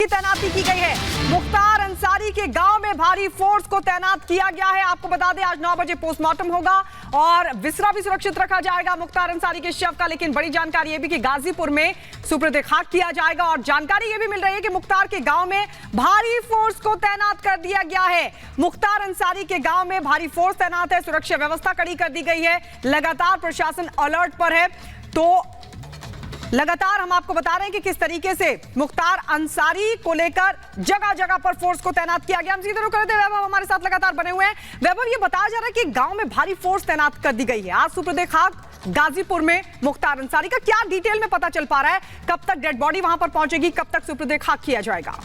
तैनाती की गई है। मुख्तार अंसारी के गांव में भारी फोर्स को तैनात किया गया है। आपको बता दें आज 9 बजे पोस्टमार्टम होगा और विसरा भी सुरक्षित रखा जाएगा मुख्तार अंसारी के शव का। लेकिन बड़ी जानकारी यह भी कि गाजीपुर में सुपुर्द खाक किया जाएगा और जानकारी यह भी मिल रही है कि मुख्तार के गांव में भारी फोर्स को तैनात कर दिया गया है। मुख्तार अंसारी के गांव में भारी फोर्स तैनात है, सुरक्षा व्यवस्था कड़ी कर दी गई है, लगातार प्रशासन अलर्ट पर है। तो लगातार हम आपको बता रहे हैं कि किस तरीके से मुख्तार अंसारी को लेकर जगह जगह पर फोर्स को तैनात किया गया। हम सीधे रुक रहे थे, वैभव हमारे साथ लगातार बने हुए हैं। वैभव, ये बताया जा रहा है कि गांव में भारी फोर्स तैनात कर दी गई है। आज सुपुर्द खाक गाजीपुर में मुख्तार अंसारी का क्या डिटेल में पता चल पा रहा है? कब तक डेड बॉडी वहां पर पहुंचेगी, कब तक सुपुर्द खाक किया जाएगा?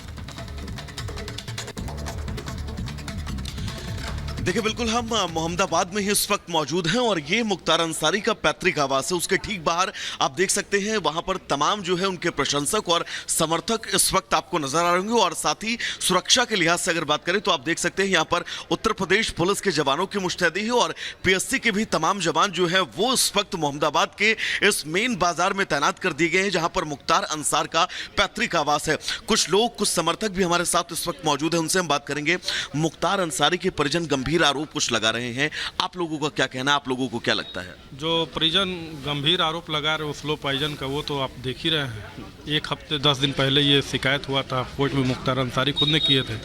देखिए, बिल्कुल हम मोहम्मदाबाद में ही इस वक्त मौजूद हैं और ये मुख्तार अंसारी का पैतृक आवास है। उसके ठीक बाहर आप देख सकते हैं वहां पर तमाम जो है उनके प्रशंसक और समर्थक इस वक्त आपको नजर आ रहे होंगे। और साथ ही सुरक्षा के लिहाज से अगर बात करें तो आप देख सकते हैं यहाँ पर उत्तर प्रदेश पुलिस के जवानों की मुस्तैदी है और पीएससी के भी तमाम जवान जो है वो इस वक्त मोहम्मदाबाद के इस मेन बाजार में तैनात कर दिए गए हैं जहां पर मुख्तार अंसार का पैतृक आवास है। कुछ लोग, कुछ समर्थक भी हमारे साथ इस वक्त मौजूद है, उनसे हम बात करेंगे। मुख्तार अंसारी के परिजन गंभीर आरोप कुछ लगा रहे हैं, आप लोगों का क्या कहना है? आप लोगों को क्या लगता है? जो परिजन गंभीर आरोप लगा रहे उस लो परिजन का, वो तो आप देख ही रहे हैं। 1 हफ्ते 10 दिन पहले ये शिकायत हुआ था कोर्ट में, मुख्तार अंसारी खुद ने किए थे,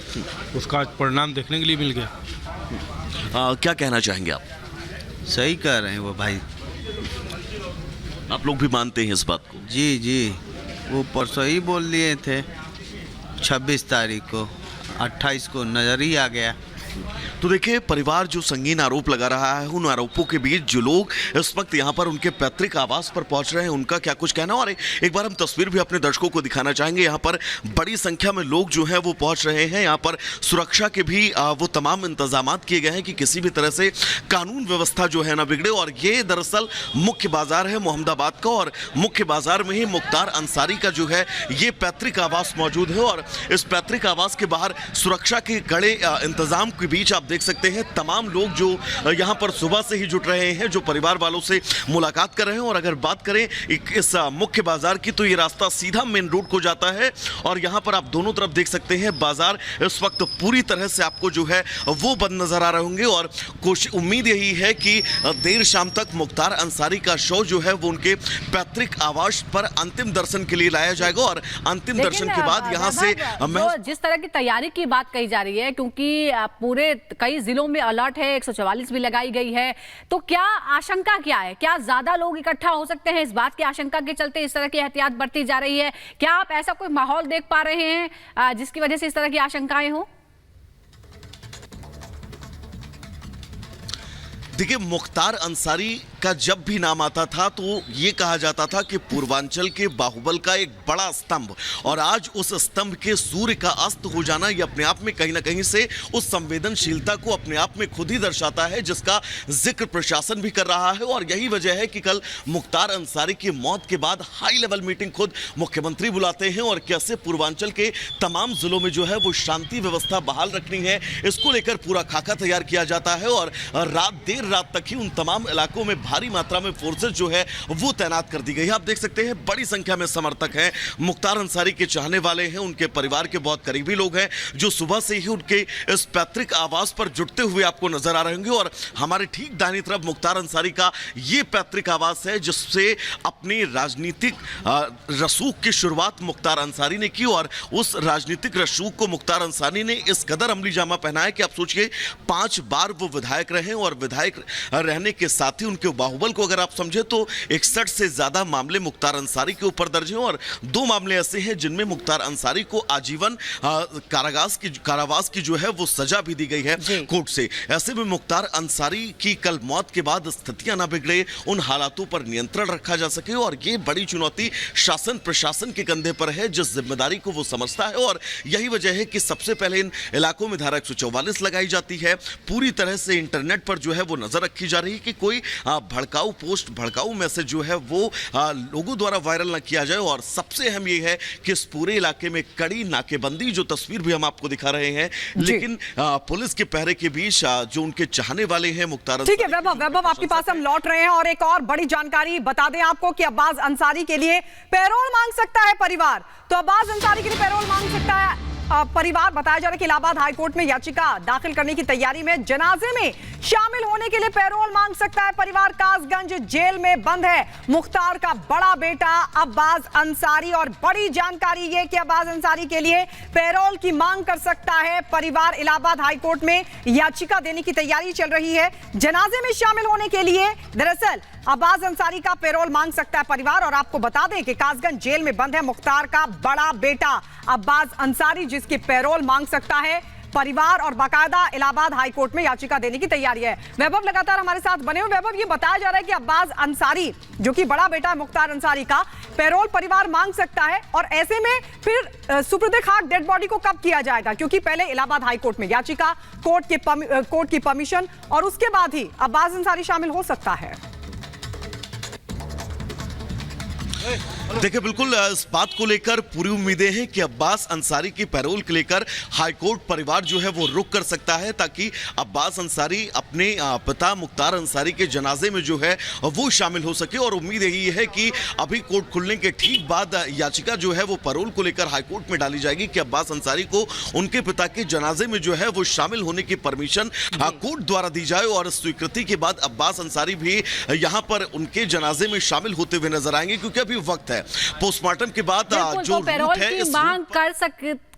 उसका परिणाम देखने के लिए मिल गया। क्या कहना चाहेंगे आप? सही कह रहे हैं वो भाई, आप लोग भी मानते हैं इस बात को? जी, वो परसों ही बोल दिए थे 26 तारीख को, 28 को नजर ही आ गया। तो देखिए, परिवार जो संगीन आरोप लगा रहा है, उन आरोपों के बीच जो लोग इस वक्त यहाँ पर उनके पैतृक आवास पर पहुंच रहे हैं, उनका क्या कुछ कहना। और एक बार हम तस्वीर भी अपने दर्शकों को दिखाना चाहेंगे। यहाँ पर बड़ी संख्या में लोग जो हैं वो पहुंच रहे हैं। यहाँ पर सुरक्षा के भी वो तमाम इंतजाम किए गए हैं कि किसी भी तरह से कानून व्यवस्था जो है ना बिगड़े। और ये दरअसल मुख्य बाजार है मोहम्मदाबाद का और मुख्य बाजार में ही मुख्तार अंसारी का जो है ये पैतृक आवास मौजूद है। और इस पैतृक आवास के बाहर सुरक्षा के कड़े इंतजाम के बीच आप देख सकते हैं तमाम लोग जो यहां पर सुबह से ही जुट रहे हैं, जो परिवार वालों से मुलाकात कर रहे हैं। और अगर बात करें इस मुख्य बाजार की तो ये रास्ता सीधा मेन रोड को जाता है और यहां पर आप दोनों तरफ देख सकते हैं बाजार इस वक्त पूरी तरह से आपको जो है वो बंद नजर आ रहे होंगे। और उम्मीद यही है कि देर शाम तक मुख्तार अंसारी का शव जो है वो उनके पैतृक आवास पर अंतिम दर्शन के लिए लाया जाएगा और अंतिम दर्शन के बाद यहां से जिस तरह की तैयारी की बात कही जा रही है, क्योंकि पूरे कई जिलों में अलर्ट है, 144 भी लगाई गई है, तो क्या आशंका क्या है? क्या ज्यादा लोग इकट्ठा हो सकते हैं? इस बात की आशंका के चलते इस तरह की एहतियात बरती जा रही है। क्या आप ऐसा कोई माहौल देख पा रहे हैं जिसकी वजह से इस तरह की आशंकाएं हो? देखिए, मुख्तार अंसारी का जब भी नाम आता था तो ये कहा जाता था कि पूर्वांचल के बाहुबल का एक बड़ा स्तंभ, और आज उस स्तंभ के सूर्य का अस्त हो जाना ये अपने आप में कहीं ना कहीं से उस संवेदनशीलता को अपने आप में खुद ही दर्शाता है जिसका जिक्र प्रशासन भी कर रहा है। और यही वजह है कि कल मुख्तार अंसारी की मौत के बाद हाई लेवल मीटिंग खुद मुख्यमंत्री बुलाते हैं और कैसे पूर्वांचल के तमाम जिलों में जो है वो शांति व्यवस्था बहाल रखनी है, इसको लेकर पूरा खाका तैयार किया जाता है। और देर रात तक ही उन तमाम इलाकों में भारी मात्रा में फोर्सेस जो है वो तैनात कर दी गई है। आप देख सकते हैं बड़ी संख्या में समर्थक हैं, मुख्तार अंसारी के चाहने वाले हैं, उनके परिवार के बहुत करीबी लोग हैं जो सुबह से ही उनके इस पैतृक आवास पर जुटते हुए आपको नजर आ रहे होंगे। और हमारे ठीक दाहिनी तरफ मुख्तार अंसारी का ये पैतृक आवास है जिससे अपनी राजनीतिक रसूख की शुरुआत मुख्तार अंसारी ने की। और उस राजनीतिक रसूख को मुख्तार अंसारी ने इस कदर अमली जामा पहनाया कि आप सोचिए 5 बार वो विधायक रहे और विधायक रहने के साथ ही उनके बाहुबल को अगर आप समझे तो 61 से ज्यादा मामले मुख्तार अंसारी के ऊपर दर्ज हैं और 2 मामले ऐसे हैं जिनमें मुख्तार अंसारी को आजीवन कारावास की जो है वो सजा भी दी गई है कोर्ट से। ऐसे में मुख्तार अंसारी की कल मौत के बाद स्थितियां ना बिगड़े, उन हालातों पर नियंत्रण रखा जा सके। और ये बड़ी चुनौती शासन प्रशासन के कंधे पर है जिस जिम्मेदारी को वो समझता है। और यही वजह है कि सबसे पहले इन इलाकों में धारा 144 लगाई जाती है। पूरी तरह से इंटरनेट पर जो है वो नजर रखी जा रही है कि कोई भड़काऊ पोस्ट, भड़काऊ मैसेज जो है वो लोगों द्वारा वायरल ना किया जाए। और सबसे अहम ये है कि इस पूरे इलाके में कड़ी नाकेबंदी, जो तस्वीर भी हम आपको दिखा रहे हैं, लेकिन पुलिस के पहरे के बीच जो उनके चाहने वाले हैं मुख्तार। ठीक है वैभव, आपके पास हम लौट रहे हैं और एक और बड़ी जानकारी बता दें आपको कि अब्बास अंसारी के लिए पैरोल मांग सकता है परिवार। तो अब्बास अंसारी के लिए पैरोल मांग सकता है परिवार बताया जा रहा है कि इलाहाबाद हाईकोर्ट में याचिका दाखिल करने की तैयारी में। जनाजे में शामिल होने के लिए पैरोल मांग सकता है परिवार। कासगंज जेल में बंद है मुख्तार का बड़ा बेटा अब्बास अंसारी, और बड़ी जानकारी ये कि अब्बास अंसारी के लिए पैरोल की मांग कर सकता है परिवार। इलाहाबाद हाईकोर्ट में याचिका देने की तैयारी चल रही है। जनाजे में शामिल होने के लिए दरअसल अब्बास अंसारी का पैरोल मांग सकता है परिवार। और आपको बता दें कि कासगंज जेल में बंद है मुख्तार का बड़ा बेटा अब्बास अंसारी, जिसकी पैरोल मांग सकता है परिवार, और बाकायदा इलाहाबाद हाईकोर्ट में याचिका देने की तैयारी है। वैभव लगातार हमारे साथ बने हुए। वैभव, ये बताया जा रहा है कि अब्बास अंसारी जो कि बड़ा बेटा है मुख्तार अंसारी का, पैरोल परिवार मांग सकता है, और ऐसे में फिर सुपुर्द खाक डेड बॉडी को कब किया जाएगा? क्योंकि पहले इलाहाबाद हाईकोर्ट में याचिका, कोर्ट की परमिशन, और उसके बाद ही अब्बास अंसारी शामिल हो सकता है। देखिए, बिल्कुल इस बात को लेकर पूरी उम्मीदें हैं कि अब्बास अंसारी की पैरोल को लेकर हाईकोर्ट परिवार जो है वो रुक कर सकता है, ताकि अब्बास अंसारी अपने पिता मुख्तार अंसारी के जनाजे में जो है वो शामिल हो सके। और उम्मीद यही है कि अभी कोर्ट खुलने के ठीक बाद याचिका जो है वो पैरोल को लेकर हाईकोर्ट में डाली जाएगी कि अब्बास अंसारी को उनके पिता के जनाजे में जो है वो शामिल होने की परमिशन कोर्ट द्वारा दी जाए, और स्वीकृति के बाद अब्बास अंसारी भी यहाँ पर उनके जनाजे में शामिल होते हुए नजर आएंगे, क्योंकि अभी वक्त है पोस्टमार्टम के बाद जो तो पैरोल रूट है की इस मांग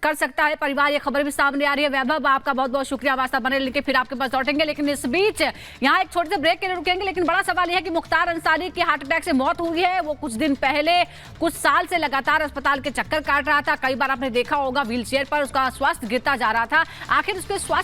कर सकता है परिवार। ये खबर भी सामने आ रही है। वैभव, आपका बहुत बहुत शुक्रिया वास्ता बने, लेकिन फिर आपके पास लौटेंगे। लेकिन इस बीच यहाँ एक छोटे से ब्रेक के लिए रुकेंगे। लेकिन बड़ा सवाल यह है कि मुख्तार अंसारी की हार्ट अटैक से मौत हुई है। वो कुछ दिन पहले कुछ साल से लगातार अस्पताल के चक्कर काट रहा था। कई बार आपने देखा होगा व्हील चेयर पर उसका स्वास्थ्य गिरता जा रहा था। आखिर उसके स्वास्थ्य